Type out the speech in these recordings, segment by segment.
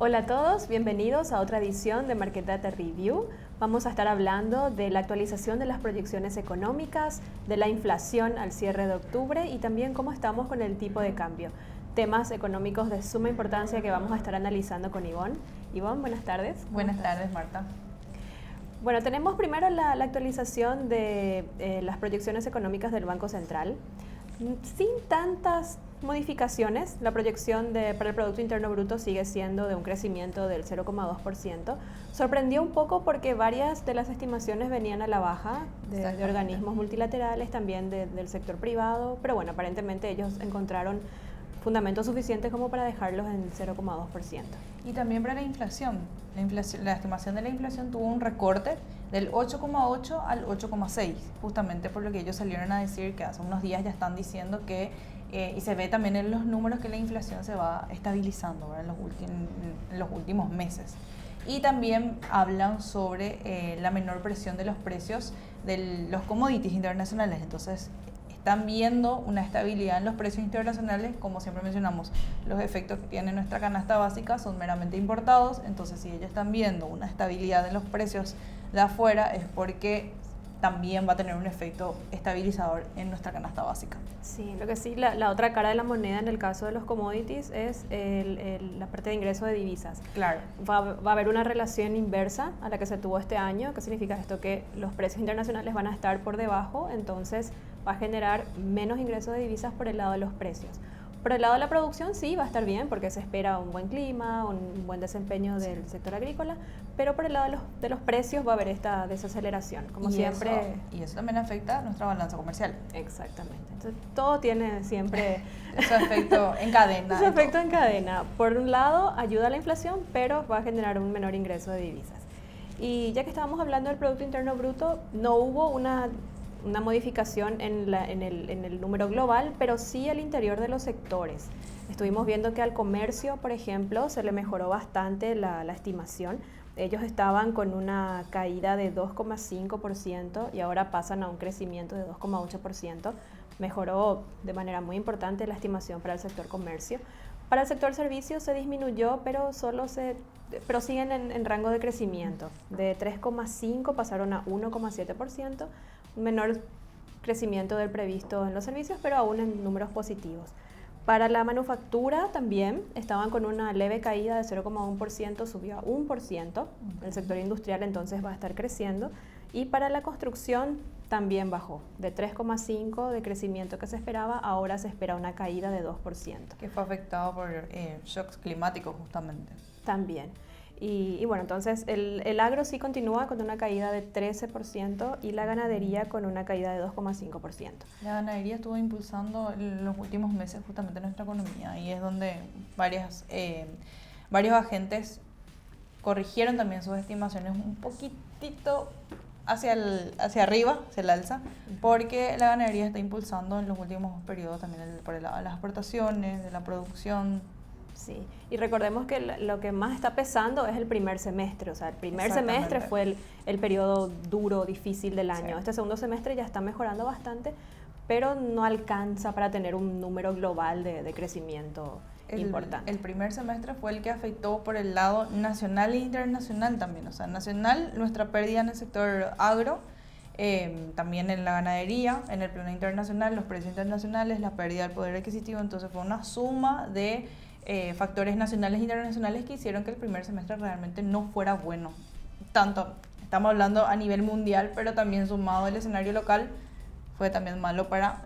Hola a todos, bienvenidos a otra edición de Market Data Review. Vamos a estar hablando de la actualización de las proyecciones económicas, de la inflación al cierre de octubre y también cómo estamos con el tipo de cambio. Temas económicos de suma importancia que vamos a estar analizando con Ivonne. Ivonne, buenas tardes. Buenas tardes, Marta. Bueno, tenemos primero la actualización de las proyecciones económicas del Banco Central. Sin tantas modificaciones, la proyección para el Producto Interno Bruto sigue siendo de un crecimiento del 0,2%. Sorprendió un poco porque varias de las estimaciones venían a la baja de organismos multilaterales, también del sector privado, pero bueno, aparentemente ellos encontraron fundamentos suficientes como para dejarlos en 0,2%. Y también para la inflación. La estimación de la inflación tuvo un recorte del 8,8 al 8,6, justamente por lo que ellos salieron a decir que hace unos días ya están diciendo que, y se ve también en los números, que la inflación se va estabilizando, ¿verdad? En los últimos meses. Y también hablan sobre la menor presión de los precios de los commodities internacionales. Entonces, están viendo una estabilidad en los precios internacionales. Como siempre mencionamos, los efectos que tiene nuestra canasta básica son meramente importados, entonces si ellos están viendo una estabilidad en los precios de afuera es porque también va a tener un efecto estabilizador en nuestra canasta básica. Sí, lo que sí, la otra cara de la moneda en el caso de los commodities es la parte de ingreso de divisas. Claro. Va a haber una relación inversa a la que se tuvo este año. ¿Qué significa esto? Que los precios internacionales van a estar por debajo, entonces va a generar menos ingresos de divisas por el lado de los precios. Por el lado de la producción sí va a estar bien porque se espera un buen clima, un buen desempeño del sector agrícola, pero por el lado de los precios va a haber esta desaceleración, como siempre. Y eso también afecta a nuestra balanza comercial. Exactamente. Entonces, todo tiene siempre ese efecto en cadena. Ese efecto en cadena. Por un lado, ayuda a la inflación, pero va a generar un menor ingreso de divisas. Y ya que estábamos hablando del Producto Interno Bruto, no hubo una modificación en el número global, pero sí al interior de los sectores. Estuvimos viendo que al comercio, por ejemplo, se le mejoró bastante la estimación. Ellos estaban con una caída de 2,5% y ahora pasan a un crecimiento de 2,8%. Mejoró de manera muy importante la estimación para el sector comercio. Para el sector servicios se disminuyó, pero siguen en rango de crecimiento. De 3,5% pasaron a 1,7%, un menor crecimiento del previsto en los servicios, pero aún en números positivos. Para la manufactura también estaban con una leve caída de 0,1%, subió a 1%. El sector industrial entonces va a estar creciendo. Y para la construcción también bajó, de 3,5% de crecimiento que se esperaba, ahora se espera una caída de 2%. Que fue afectado por shocks climáticos justamente. También. Y bueno, entonces el agro sí continúa con una caída de 13% y la ganadería con una caída de 2,5%. La ganadería estuvo impulsando en los últimos meses justamente nuestra economía y es donde varios agentes corrigieron también sus estimaciones un poquitito hacia arriba, hacia el alza, porque la ganadería está impulsando en los últimos periodos también por el lado de las exportaciones, de la producción. Sí, y recordemos que lo que más está pesando es el primer semestre, o sea, el primer semestre fue el periodo duro, difícil del año. Sí. Este segundo semestre ya está mejorando bastante, pero no alcanza para tener un número global de crecimiento importante. El primer semestre fue el que afectó por el lado nacional e internacional también, o sea, nacional, nuestra pérdida en el sector agro, también en la ganadería, en el plano internacional, los precios internacionales, la pérdida del poder adquisitivo, entonces fue una suma de factores nacionales e internacionales que hicieron que el primer semestre realmente no fuera bueno. Tanto, estamos hablando a nivel mundial, pero también sumado el escenario local, fue también malo para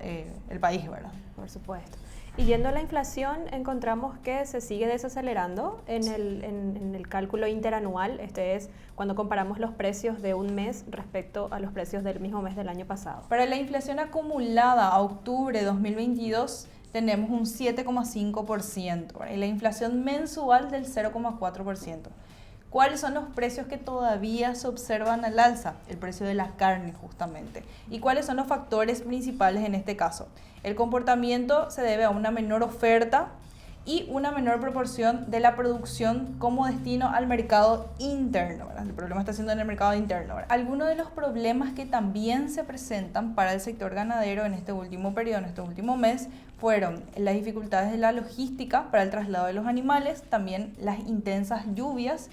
el país, ¿verdad? Por supuesto. Y yendo a la inflación, encontramos que se sigue desacelerando en el cálculo interanual. Este es cuando comparamos los precios de un mes respecto a los precios del mismo mes del año pasado. Para la inflación acumulada a octubre de 2022, tenemos un 7,5% y la inflación mensual del 0,4%. ¿Cuáles son los precios que todavía se observan al alza? El precio de la carne, justamente. ¿Y cuáles son los factores principales en este caso? El comportamiento se debe a una menor oferta y una menor proporción de la producción como destino al mercado interno, ¿verdad? El problema está siendo en el mercado interno, ¿verdad? Algunos de los problemas que también se presentan para el sector ganadero en este último periodo, en este último mes, fueron las dificultades de la logística para el traslado de los animales, también las intensas lluvias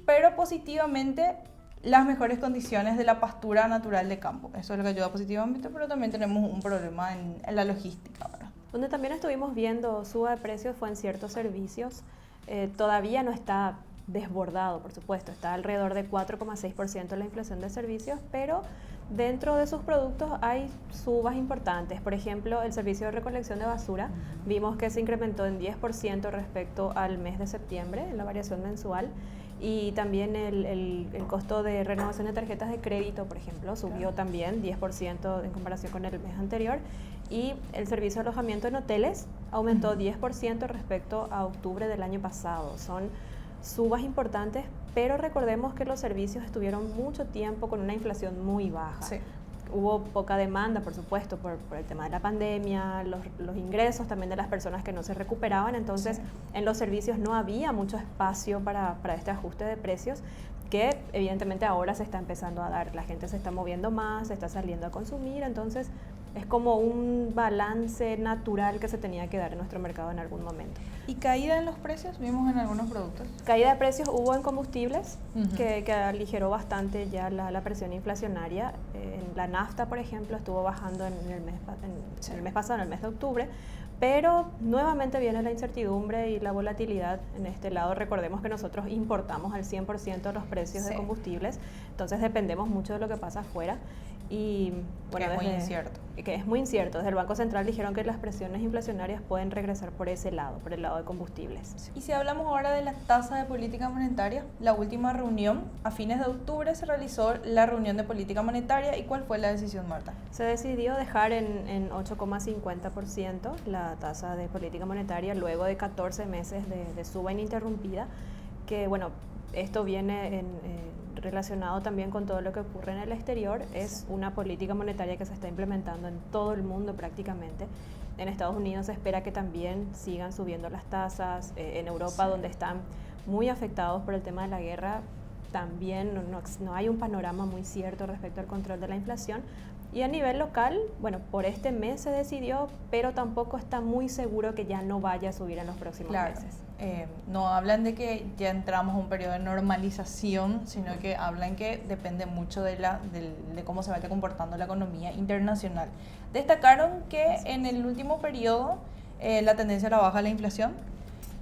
pero positivamente las mejores condiciones de la pastura natural de campo. Eso es lo que ayuda positivamente, pero también tenemos un problema en la logística, ¿verdad? Donde también estuvimos viendo suba de precios fue en ciertos servicios. Todavía no está desbordado, por supuesto, está alrededor de 4,6% la inflación de servicios, pero dentro de sus productos hay subas importantes. Por ejemplo, el servicio de recolección de basura, vimos que se incrementó en 10% respecto al mes de septiembre, en la variación mensual. Y también el costo de renovación de tarjetas de crédito, por ejemplo, subió también 10% en comparación con el mes anterior. Y el servicio de alojamiento en hoteles aumentó 10% respecto a octubre del año pasado. Son subas importantes, pero recordemos que los servicios estuvieron mucho tiempo con una inflación muy baja. Sí. Hubo poca demanda, por supuesto, por el tema de la pandemia, los ingresos también de las personas que no se recuperaban, entonces en los servicios no había mucho espacio para este ajuste de precios que evidentemente ahora se está empezando a dar. La gente se está moviendo más, se está saliendo a consumir, entonces es como un balance natural que se tenía que dar en nuestro mercado en algún momento. ¿Y caída en los precios vimos en algunos productos? Caída de precios hubo en combustibles, que aligeró bastante ya la presión inflacionaria. En la nafta, por ejemplo, estuvo bajando en el mes pasado, en el mes de octubre, pero nuevamente viene la incertidumbre y la volatilidad en este lado. Recordemos que nosotros importamos al 100% los precios de combustibles, entonces dependemos mucho de lo que pasa afuera. Y bueno, que es muy incierto. Que es muy incierto. Desde el Banco Central dijeron que las presiones inflacionarias pueden regresar por ese lado, por el lado de combustibles. Y si hablamos ahora de la tasa de política monetaria, la última reunión a fines de octubre se realizó la reunión de política monetaria. ¿Y cuál fue la decisión, Marta? Se decidió dejar en 8,50% la tasa de política monetaria luego de 14 meses de suba ininterrumpida, que bueno, esto viene relacionado también con todo lo que ocurre en el exterior. Es una política monetaria que se está implementando en todo el mundo prácticamente. En Estados Unidos se espera que también sigan subiendo las tasas. En Europa, donde están muy afectados por el tema de la guerra, también no hay un panorama muy cierto respecto al control de la inflación. Y a nivel local, bueno, por este mes se decidió, pero tampoco está muy seguro que ya no vaya a subir en los próximos meses. No hablan de que ya entramos a un periodo de normalización, sino que hablan que depende mucho de cómo se vaya comportando la economía internacional. Destacaron que en el último periodo la tendencia a la baja de la inflación.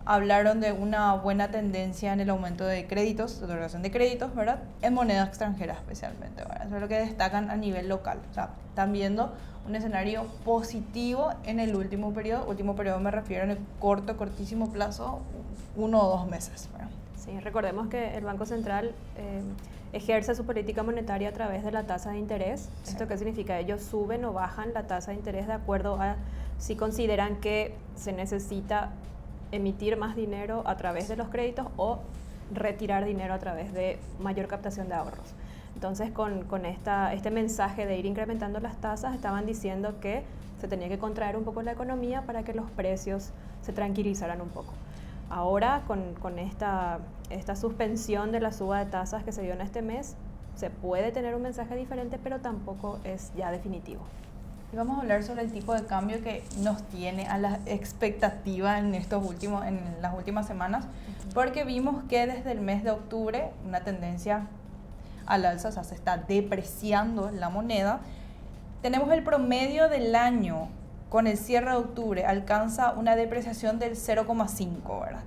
Hablaron de una buena tendencia en el aumento de créditos, de otorgación de créditos, ¿verdad? En moneda extranjera especialmente, ¿verdad? Eso es lo que destacan a nivel local. O sea, están viendo un escenario positivo en el último periodo. Último periodo me refiero en el cortísimo plazo, 1 o 2 meses, ¿verdad? Sí, recordemos que el Banco Central ejerce su política monetaria a través de la tasa de interés. Sí. ¿Esto qué significa? Ellos suben o bajan la tasa de interés de acuerdo a si consideran que se necesita emitir más dinero a través de los créditos o retirar dinero a través de mayor captación de ahorros. Entonces, con este mensaje de ir incrementando las tasas, estaban diciendo que se tenía que contraer un poco la economía para que los precios se tranquilizaran un poco. Ahora, con esta suspensión de la suba de tasas que se dio en este mes, se puede tener un mensaje diferente, pero tampoco es ya definitivo. Y vamos a hablar sobre el tipo de cambio que nos tiene a la expectativa en las últimas semanas, porque vimos que desde el mes de octubre una tendencia al alza, o sea, se está depreciando la moneda. Tenemos el promedio del año con el cierre de octubre, alcanza una depreciación del 0,5, ¿verdad?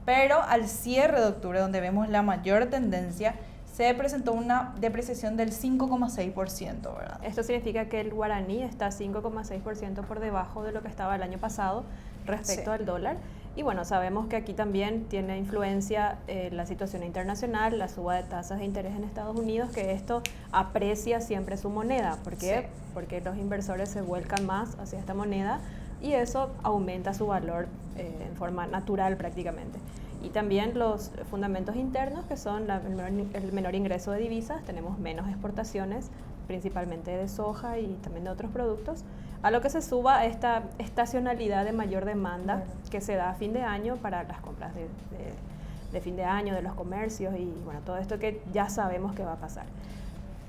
Pero al cierre de octubre, donde vemos la mayor tendencia, se presentó una depreciación del 5,6%, ¿verdad? Esto significa que el guaraní está 5,6% por debajo de lo que estaba el año pasado respecto al dólar. Y bueno, sabemos que aquí también tiene influencia la situación internacional, la suba de tasas de interés en Estados Unidos, que esto aprecia siempre su moneda. ¿Por qué? Porque los inversores se vuelcan más hacia esta moneda y eso aumenta su valor en forma natural prácticamente. Y también los fundamentos internos, que son el menor ingreso de divisas, tenemos menos exportaciones, principalmente de soja y también de otros productos, a lo que se suba esta estacionalidad de mayor demanda que se da a fin de año para las compras de fin de año, de los comercios y bueno, todo esto que ya sabemos que va a pasar.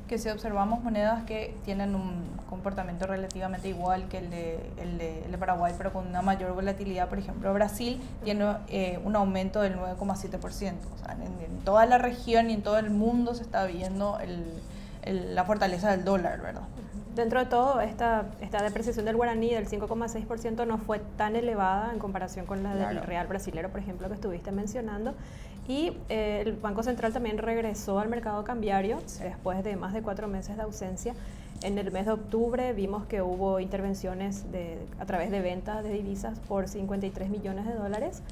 Que si observamos monedas que tienen un comportamiento relativamente igual que el de Paraguay, pero con una mayor volatilidad, por ejemplo, Brasil tiene un aumento del 9,7%. O sea, en toda la región y en todo el mundo se está viendo la fortaleza del dólar, ¿verdad? Dentro de todo, esta depreciación del guaraní del 5,6% no fue tan elevada en comparación con la del real brasilero, por ejemplo, que estuviste mencionando. Y el Banco Central también regresó al mercado cambiario después de más de 4 meses de ausencia. En el mes de octubre vimos que hubo intervenciones a través de ventas de divisas por 53 millones de dólares,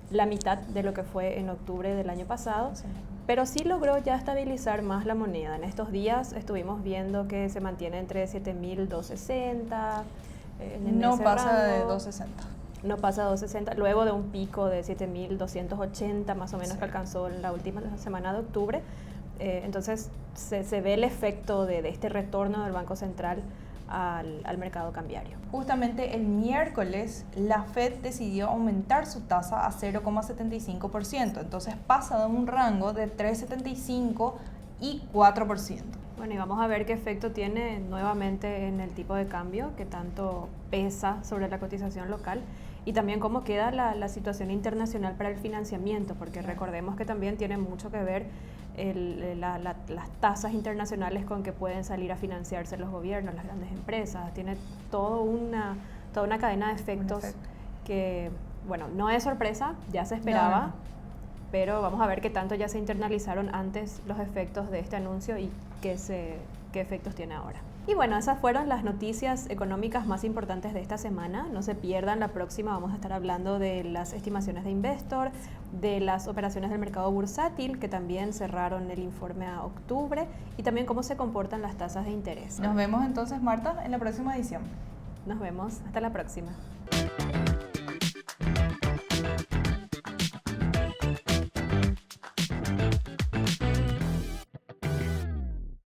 la mitad de lo que fue en octubre del año pasado. Sí. Pero sí logró ya estabilizar más la moneda. En estos días estuvimos viendo que se mantiene entre 7.260. No pasa de 260. No pasa de 260, luego de un pico de 7.280 más o menos que alcanzó en la última semana de octubre. Entonces se ve el efecto de este retorno del Banco Central al mercado cambiario. Justamente el miércoles la Fed decidió aumentar su tasa a 0,75%, entonces pasa de un rango de 3,75 y 4%. Bueno, y vamos a ver qué efecto tiene nuevamente en el tipo de cambio, que tanto pesa sobre la cotización local, y también cómo queda la situación internacional para el financiamiento, porque recordemos que también tiene mucho que ver las tasas internacionales con que pueden salir a financiarse los gobiernos, las grandes empresas. Tiene toda una cadena de efectos que, bueno, no es sorpresa, ya se esperaba. No. Pero vamos a ver qué tanto ya se internalizaron antes los efectos de este anuncio y qué efectos tiene ahora. Y bueno, esas fueron las noticias económicas más importantes de esta semana. No se pierdan, la próxima vamos a estar hablando de las estimaciones de Investor, de las operaciones del mercado bursátil, que también cerraron el informe a octubre, y también cómo se comportan las tasas de interés. Nos vemos entonces, Marta, en la próxima edición. Nos vemos, hasta la próxima.